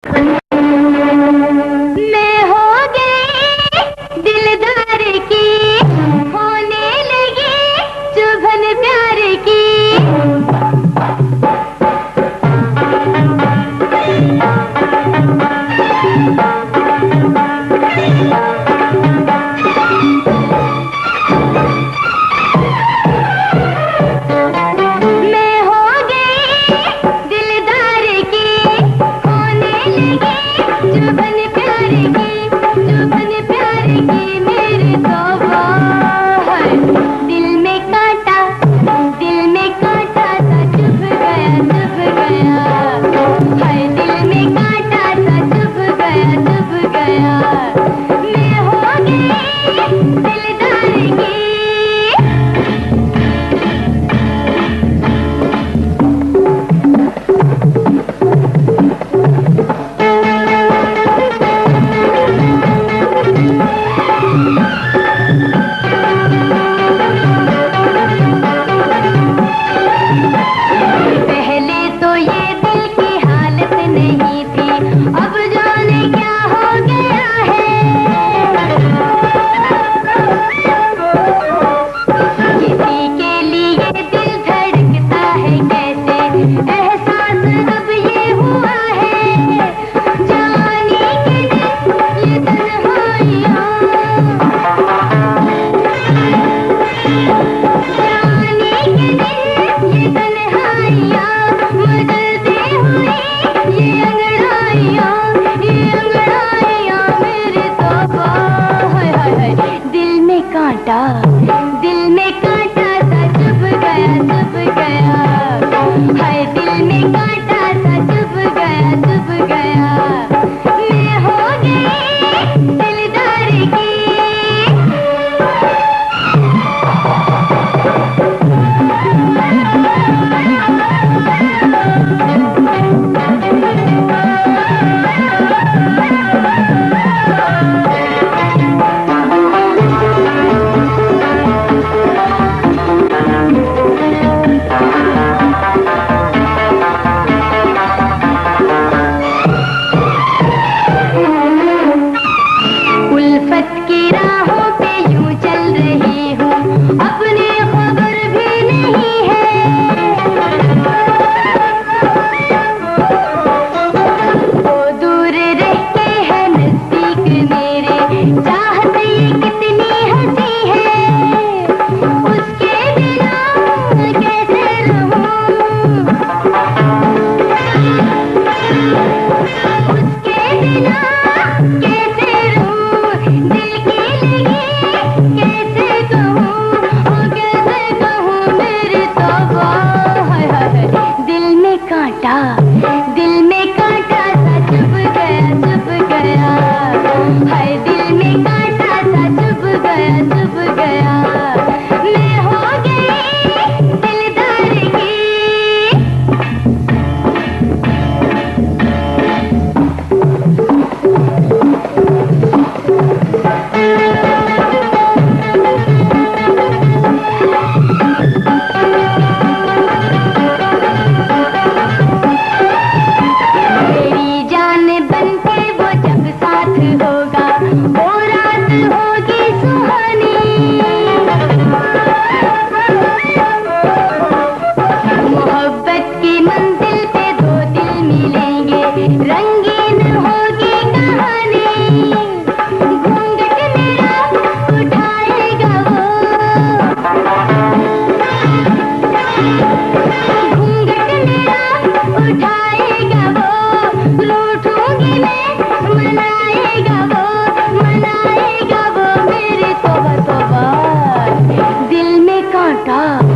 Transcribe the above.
मैं हो गई दिलदार की, होने लगी चुभन प्यार की। दिल में कांटा सा चुभ गया, हाय दिल में कांटा सा चुभ गया। मैं हो गई दिलदार की। दिल में कांटा सा चुभ गया, हाय दिल में कांटा सा चुभ गया। मैं हो गई दिलदार की। दिल में कांटा